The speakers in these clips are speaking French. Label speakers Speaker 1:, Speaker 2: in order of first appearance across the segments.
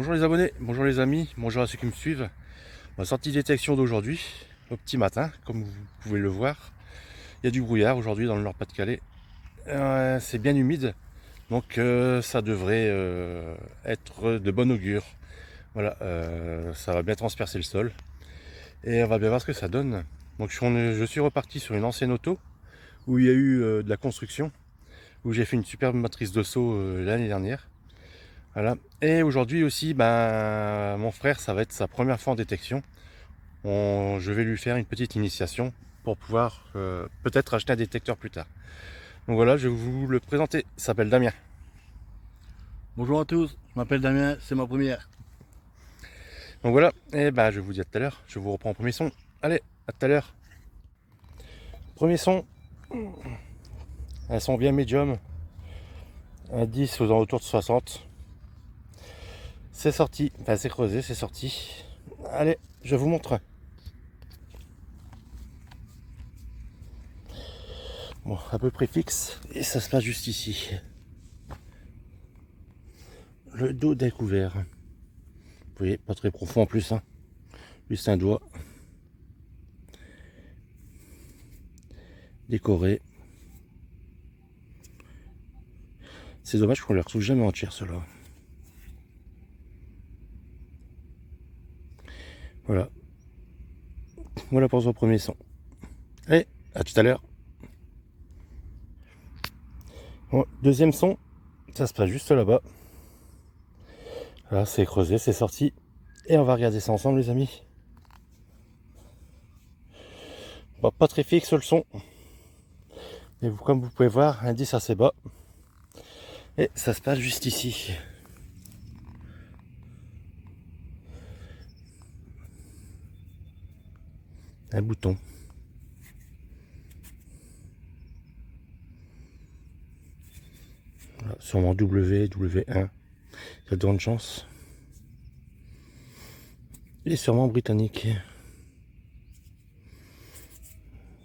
Speaker 1: Bonjour les abonnés, bonjour les amis, bonjour à ceux qui me suivent. Ma sortie détection d'aujourd'hui, au petit matin, comme vous pouvez le voir. Il y a du brouillard aujourd'hui dans le Nord-Pas-de-Calais. C'est bien humide, donc ça devrait être de bon augure. Voilà, ça va bien transpercer le sol. Et on va bien voir ce que ça donne. Donc je suis reparti sur une ancienne auto, où il y a eu de la construction, où j'ai fait une superbe matrice de saut l'année dernière. Voilà. Et aujourd'hui aussi, mon frère, ça va être sa première fois en détection. Je vais lui faire une petite initiation pour pouvoir peut-être acheter un détecteur plus tard. Donc voilà, je vais vous le présenter. Il s'appelle Damien.
Speaker 2: Bonjour à tous, je m'appelle Damien, c'est ma première.
Speaker 1: Donc voilà, et je vous dis à tout à l'heure. Je vous reprends au premier son. Allez, à tout à l'heure. Premier son. Elles sont bien médium. À 10 aux alentours de 60. C'est sorti. Enfin, c'est creusé, c'est sorti. Allez, je vous montre. Bon, à peu près fixe. Et ça se passe juste ici. Le dos découvert. Vous voyez, pas très profond en plus. Juste un doigt. Décoré. C'est dommage qu'on ne les retrouve jamais entières, ceux-là. Voilà. Voilà pour ce premier son. Allez, à tout à l'heure. Bon, deuxième son, ça se passe juste là-bas. Là, c'est creusé, c'est sorti. Et on va regarder ça ensemble, les amis. Bon, pas très fixe le son. Mais comme vous pouvez voir, indice assez bas. Et ça se passe juste ici. Un bouton. Voilà, sûrement W, W1. Il y a de grandes chances. Il est sûrement britannique.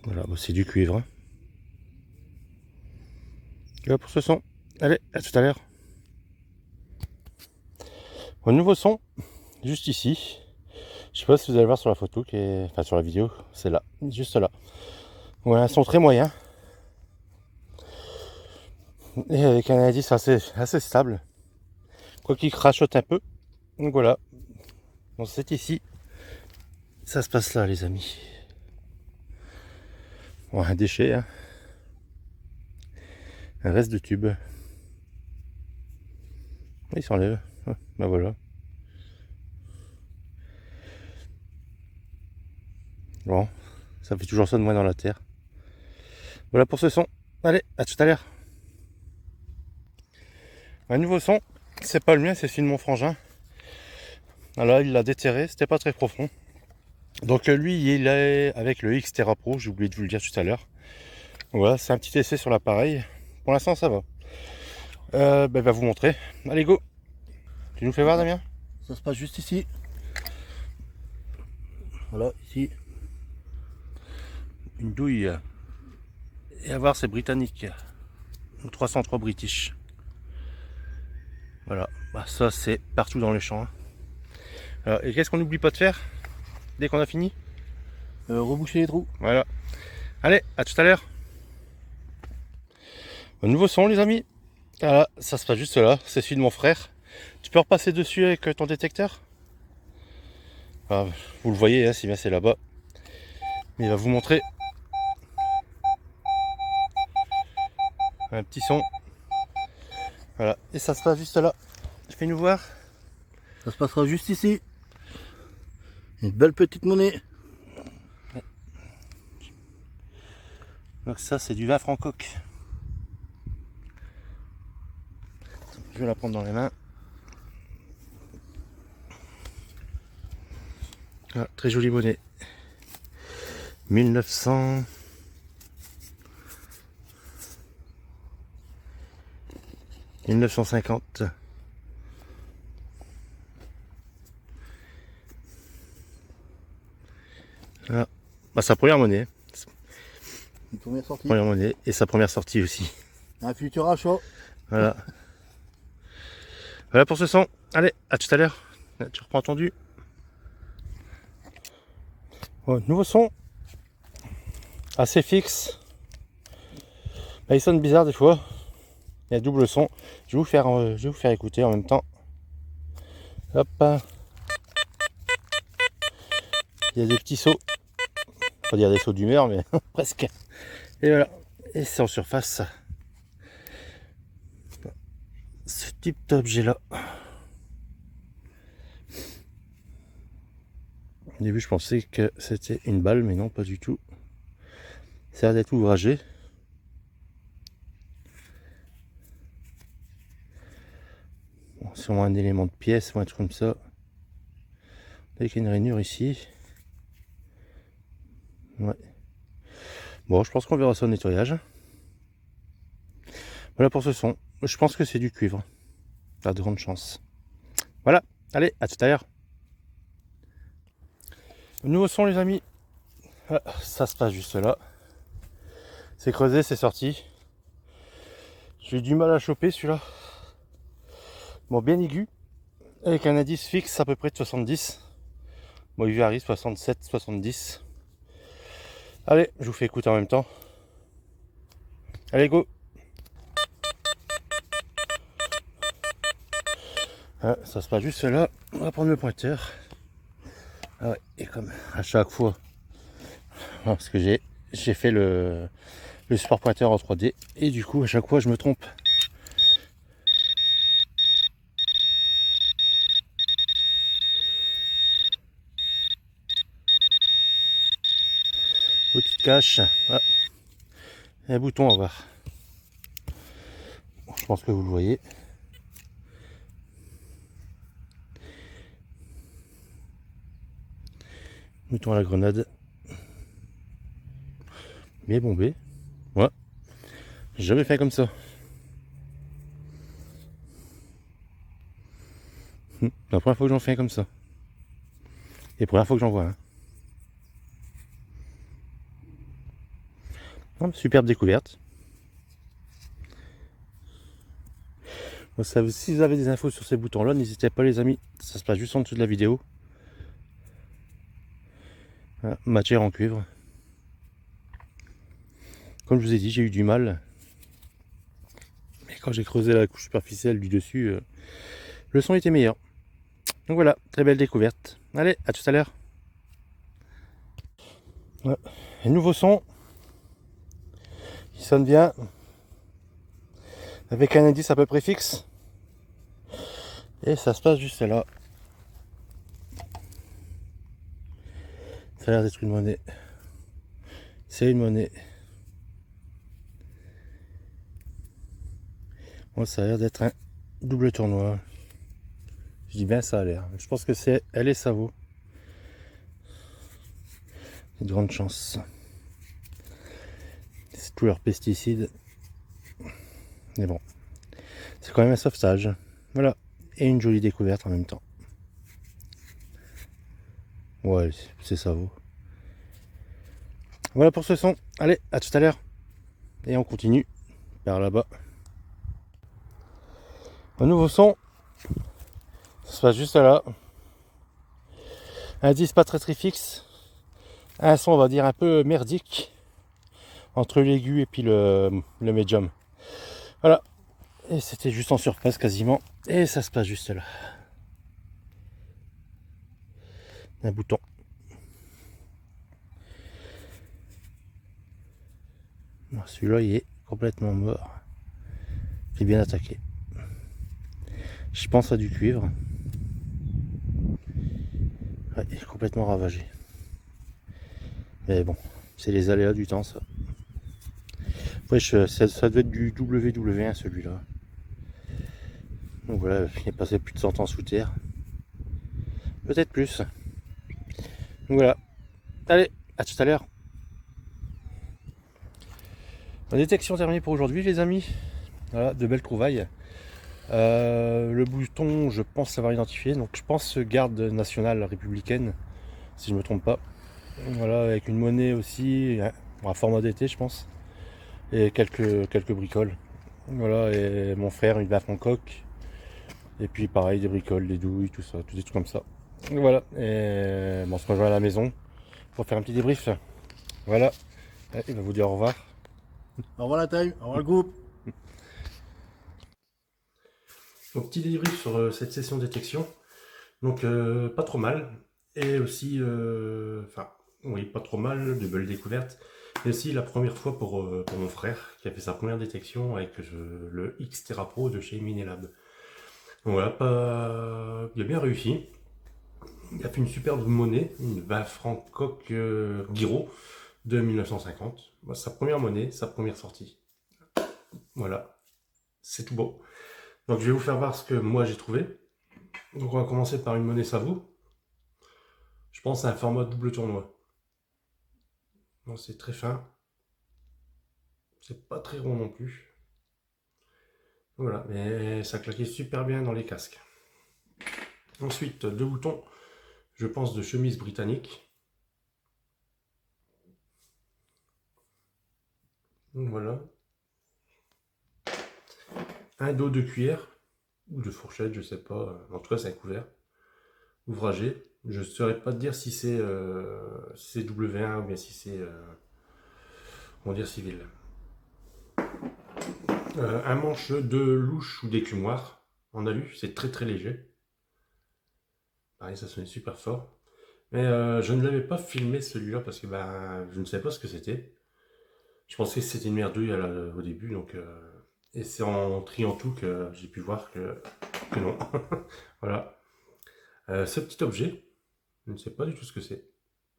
Speaker 1: Voilà, c'est du cuivre. Et voilà pour ce son. Allez, à tout à l'heure. Bon, nouveau son, juste ici. Je sais pas si vous allez voir sur la photo, enfin sur la vidéo, c'est là, juste là. Ouais, un son très moyen. Et avec un indice assez stable. Quoi qu'il crachote un peu. Donc voilà. Donc c'est ici. Ça se passe là, les amis. Bon, un déchet. Un reste de tube. Il s'enlève. Voilà. Bon, ça fait toujours ça de moins dans la terre. Voilà pour ce son. Allez, à tout à l'heure. Un nouveau son. C'est pas le mien, c'est celui de mon frangin. Là, il l'a déterré. C'était pas très profond. Donc lui, il est avec le Xterra Pro. J'ai oublié de vous le dire tout à l'heure. Voilà, c'est un petit essai sur l'appareil. Pour l'instant, ça va. Il va vous montrer. Allez, go. Tu nous fais voir, Damien?
Speaker 2: Ça se passe juste ici. Voilà, ici.
Speaker 1: Une douille. Et à voir, c'est britannique. 303 British. Voilà, ça c'est partout dans les champs. Alors, et qu'est-ce qu'on n'oublie pas de faire dès qu'on a fini?
Speaker 2: Reboucher les trous.
Speaker 1: Voilà. Allez, à tout à l'heure. Un nouveau son, les amis. Voilà, ça se passe juste là. C'est celui de mon frère. Tu peux repasser dessus avec ton détecteur? Vous le voyez, si bien c'est là-bas. Il va vous montrer un petit son. Voilà, et ça se passe juste là. Fais-nous voir.
Speaker 2: Ça se passera juste ici. Une belle petite monnaie.
Speaker 1: Donc ça, c'est du 20 francs coque. Je vais la prendre dans les mains. Ah, très jolie monnaie. 1900. 1950. Voilà. Sa première monnaie.
Speaker 2: Une première sortie.
Speaker 1: Première monnaie. Et sa première sortie aussi.
Speaker 2: Un futur achat.
Speaker 1: Voilà. Voilà pour ce son. Allez, à tout à l'heure. Là, tu reprends ton dû. Ouais, nouveau son. Assez fixe. Bah, il sonne bizarre des fois. Il y a double son. Je vais vous faire écouter en même temps. Hop. Il y a des petits sauts. Pas dire des sauts d'humeur, mais presque. Et voilà. Et c'est en surface. Ce type d'objet là. Au début, je pensais que c'était une balle, mais non, pas du tout. Ça a l'air d'être ouvragé. Bon, sûrement un élément de pièce ou un truc comme ça. Avec une rainure ici. Ouais. Bon, je pense qu'on verra ça au nettoyage. Voilà pour ce son. Je pense que c'est du cuivre. Pas de grande chance. Voilà. Allez, à tout à l'heure. Nouveau son, les amis. Ah, ça se passe juste là. C'est creusé, c'est sorti. J'ai eu du mal à choper celui-là. Bon, bien aigu. Avec un indice fixe à peu près de 70. Bon, il varie 67, 70. Allez, je vous fais écouter en même temps. Allez, go. Ah, ça se passe juste là. On va prendre le pointeur. Ah ouais, et comme à chaque fois, parce que j'ai fait le support pointeur en 3D et du coup à chaque fois je me trompe. Petite cache. Ah, un bouton à voir. Bon, je pense que vous le voyez. Bouton à la grenade. Bien bombé. Ouais. J'ai jamais fait comme ça. La première fois que j'en fais un comme ça. Et la première fois que j'en vois un. Ah, superbe découverte. Bon, ça, si vous avez des infos sur ces boutons là, n'hésitez pas les amis. Ça se passe juste en dessous de la vidéo. Voilà, matière en cuivre. Comme je vous ai dit, j'ai eu du mal. Mais quand j'ai creusé la couche superficielle du dessus, le son était meilleur. Donc voilà, très belle découverte. Allez, à tout à l'heure. Ouais. Un nouveau son. Il sonne bien. Avec un indice à peu près fixe. Et ça se passe juste là. Ça a l'air d'être une monnaie. C'est une monnaie. Bon, ça a l'air d'être un double tournoi. Je dis bien ça a l'air. Je pense que c'est elle et ça vaut. C'est de grande chance. C'est tout leur pesticide. Mais bon. C'est quand même un sauvetage. Voilà. Et une jolie découverte en même temps. Ouais, c'est ça vaut. Voilà pour ce son. Allez, à tout à l'heure. Et on continue vers là-bas. Un nouveau son. Ça se passe juste là. Indice pas très fixe. Un son, on va dire, un peu merdique. Entre l'aigu et puis le médium. Voilà. Et c'était juste en surface quasiment. Et ça se passe juste là. Un bouton. Celui-là, il est complètement mort. Il est bien attaqué. Je pense à du cuivre. Ouais, il est complètement ravagé. Mais bon, c'est les aléas du temps, ça. Ouais, ça devait être du WW1 celui-là. Donc voilà, il est passé plus de 100 ans sous terre. Peut-être plus. Donc voilà. Allez, à tout à l'heure. La détection terminée pour aujourd'hui, les amis. Voilà, de belles trouvailles. Le bouton, je pense savoir identifier. Donc je pense garde nationale républicaine, si je ne me trompe pas. Voilà, avec une monnaie aussi, un format d'été, je pense. Et quelques bricoles. Voilà, et mon frère, une baffe en coque. Et puis pareil, des bricoles, des douilles, tout ça, tous des trucs comme ça. Voilà, et bon, on se rejoint à la maison pour faire un petit débrief. Voilà, et il va vous dire au revoir.
Speaker 2: Au revoir la taille, au revoir le groupe.
Speaker 1: Donc petit débrief sur cette session de détection. Donc pas trop mal. Et aussi, enfin, oui, pas trop mal, de belles découvertes. Et aussi la première fois pour mon frère qui a fait sa première détection avec le Xterra Pro de chez Minelab. Donc voilà, il a bien réussi. Il a fait une superbe monnaie, une 20 francs coque Giro de 1950. Bah, sa première monnaie, sa première sortie. Voilà, c'est tout beau. Donc je vais vous faire voir ce que moi j'ai trouvé. Donc on va commencer par une monnaie Savo. Je pense à un format double tournoi. C'est très fin. C'est pas très rond non plus. Voilà, mais ça claquait super bien dans les casques. Ensuite, deux boutons, je pense de chemise britannique. Voilà. Un dos de cuillère, ou de fourchette, je sais pas. En tout cas, c'est un couvert. Ouvragé. Je ne saurais pas te dire si c'est W1 ou bien si c'est, on va dire, civil. Un manche de louche ou d'écumoire en alu, c'est très très léger. Pareil, ça sonnait super fort. Mais je ne l'avais pas filmé celui-là parce que ben, je ne savais pas ce que c'était. Je pensais que c'était une merdouille au début, donc et c'est en triant tout que j'ai pu voir que non. Voilà. Ce petit objet, je ne sais pas du tout ce que c'est.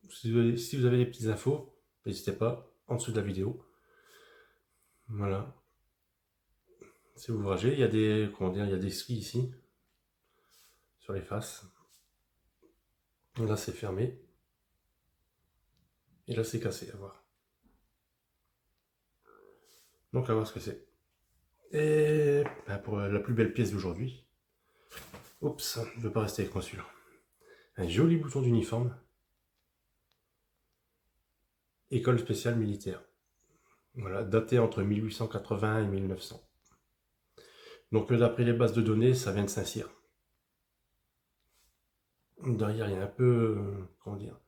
Speaker 1: Si vous avez des petites infos, n'hésitez pas en dessous de la vidéo. Voilà. C'est ouvragé. Il y a des, comment dire, il y a des skis ici sur les faces. Là, c'est fermé. Et là, c'est cassé. À voir. Donc, à voir ce que c'est. Et ben, pour la plus belle pièce d'aujourd'hui. Oups, je ne veux pas rester avec moi celui-là. Un joli bouton d'uniforme. École spéciale militaire. Voilà, daté entre 1880 et 1900. Donc d'après les bases de données, ça vient de Saint-Cyr. Derrière, il y a un peu, comment dire,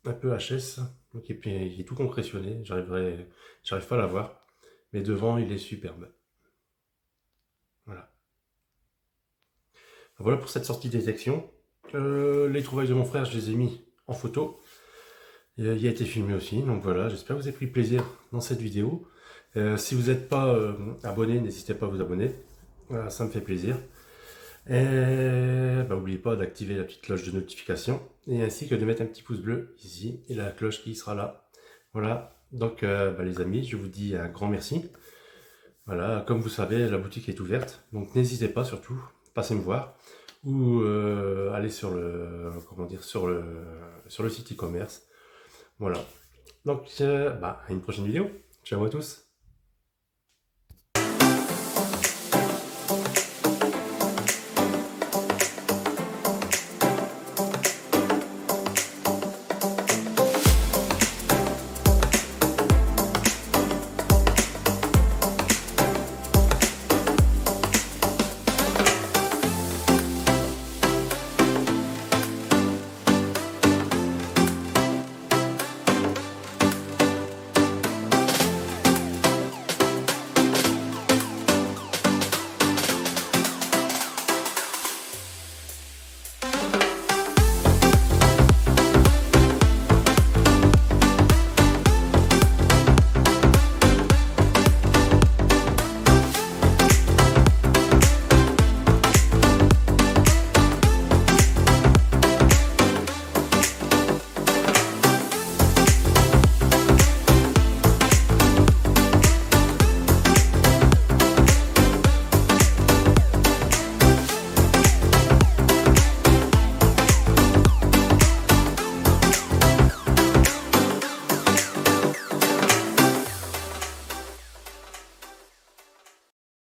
Speaker 1: un peu HS. Donc, et puis, il est tout compressionné. J'arrive pas à l'avoir. Mais devant, il est superbe. Voilà. Voilà pour cette sortie de détection. Les trouvailles de mon frère, je les ai mis en photo. Il a été filmé aussi. Donc voilà, j'espère que vous avez pris plaisir dans cette vidéo. Si vous n'êtes pas abonné, n'hésitez pas à vous abonner. Voilà, ça me fait plaisir. Et n'oubliez pas d'activer la petite cloche de notification et ainsi que de mettre un petit pouce bleu ici et la cloche qui sera là. Voilà, donc les amis, je vous dis un grand merci. Voilà, comme vous savez, la boutique est ouverte, donc n'hésitez pas surtout, passez me voir ou allez sur le, comment dire, sur le site e-commerce. Voilà, donc à une prochaine vidéo. Ciao à tous.